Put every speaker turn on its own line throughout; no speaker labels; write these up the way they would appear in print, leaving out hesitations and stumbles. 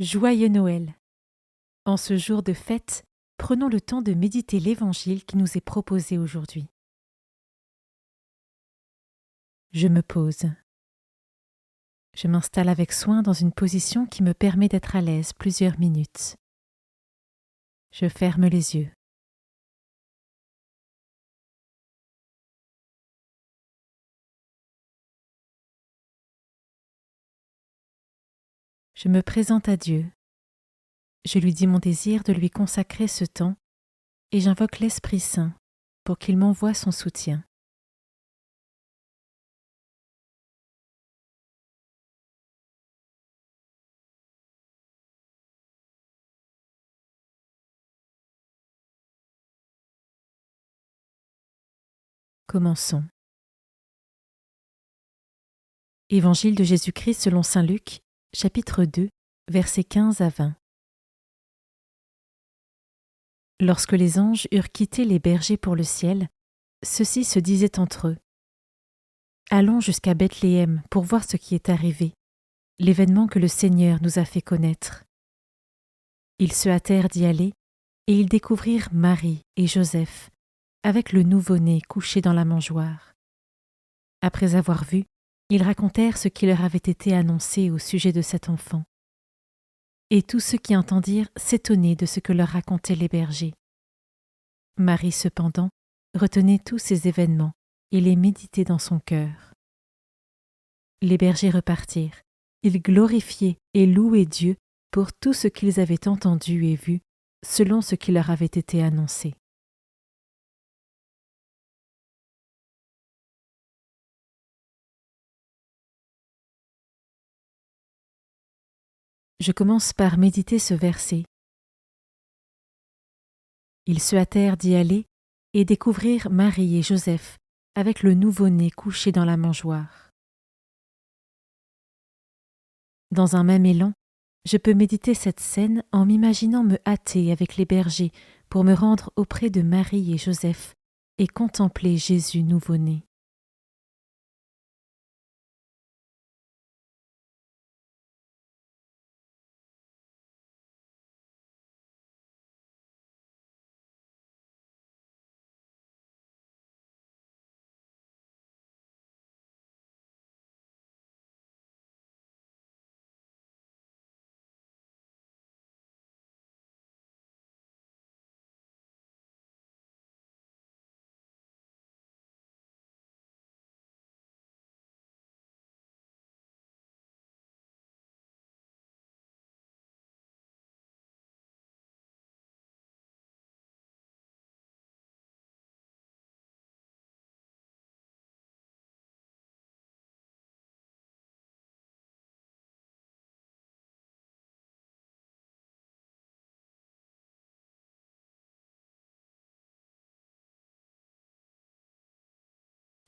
Joyeux Noël! En ce jour de fête, prenons le temps de méditer l'Évangile qui nous est proposé aujourd'hui. Je me pose. Je m'installe avec soin dans une position qui me permet d'être à l'aise plusieurs minutes. Je ferme les yeux. Je me présente à Dieu. Je lui dis mon désir de lui consacrer ce temps et j'invoque l'Esprit Saint pour qu'il m'envoie son soutien. Commençons. Évangile de Jésus-Christ selon saint Luc, chapitre 2, versets 15 à 20. Lorsque les anges eurent quitté les bergers pour le ciel, ceux-ci se disaient entre eux: Allons jusqu'à Bethléem pour voir ce qui est arrivé, l'événement que le Seigneur nous a fait connaître. Ils se hâtèrent d'y aller, et ils découvrirent Marie et Joseph, avec le nouveau-né couché dans la mangeoire. Après avoir vu, ils racontèrent ce qui leur avait été annoncé au sujet de cet enfant. Et tous ceux qui entendirent s'étonnaient de ce que leur racontaient les bergers. Marie, cependant, retenait tous ces événements et les méditait dans son cœur. Les bergers repartirent. Ils glorifiaient et louaient Dieu pour tout ce qu'ils avaient entendu et vu, selon ce qui leur avait été annoncé. Je commence par méditer ce verset. Ils se hâtèrent d'y aller et découvrirent Marie et Joseph avec le nouveau-né couché dans la mangeoire. Dans un même élan, je peux méditer cette scène en m'imaginant me hâter avec les bergers pour me rendre auprès de Marie et Joseph et contempler Jésus nouveau-né.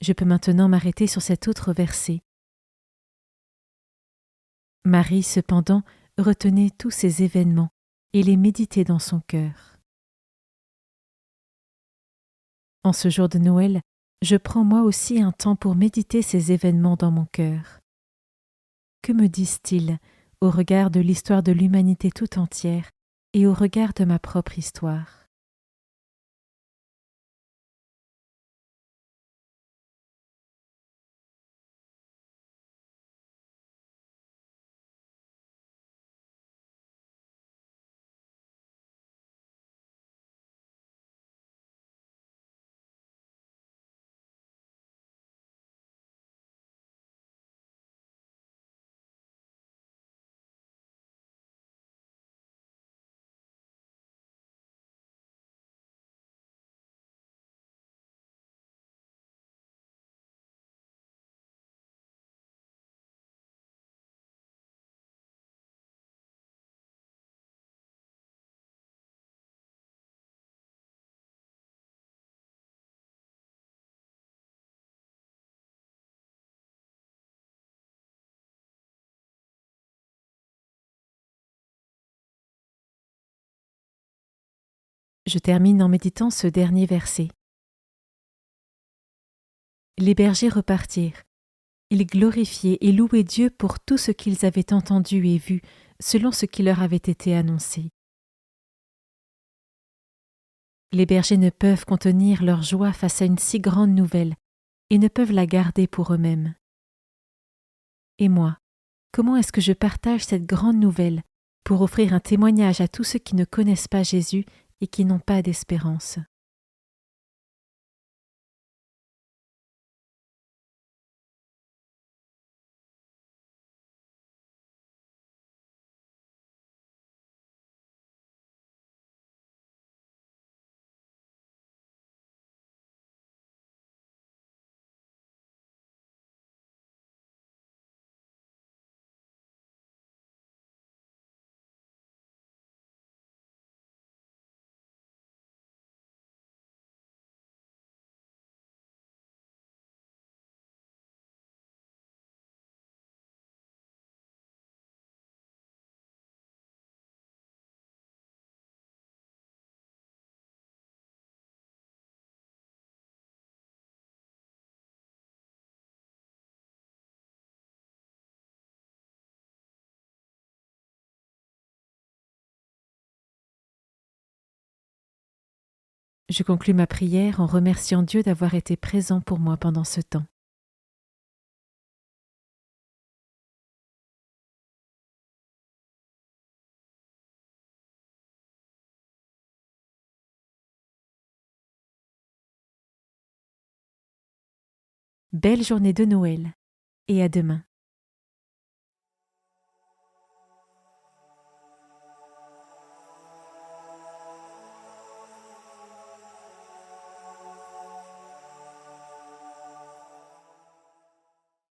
Je peux maintenant m'arrêter sur cet autre verset. Marie, cependant, retenait tous ces événements et les méditait dans son cœur. En ce jour de Noël, je prends moi aussi un temps pour méditer ces événements dans mon cœur. Que me disent-ils au regard de l'histoire de l'humanité tout entière et au regard de ma propre histoire ? Je termine en méditant ce dernier verset. Les bergers repartirent. Ils glorifiaient et louaient Dieu pour tout ce qu'ils avaient entendu et vu, selon ce qui leur avait été annoncé. Les bergers ne peuvent contenir leur joie face à une si grande nouvelle et ne peuvent la garder pour eux-mêmes. Et moi, comment est-ce que je partage cette grande nouvelle pour offrir un témoignage à tous ceux qui ne connaissent pas Jésus et qui n'ont pas d'espérance? Je conclus ma prière en remerciant Dieu d'avoir été présent pour moi pendant ce temps. Belle journée de Noël et à demain.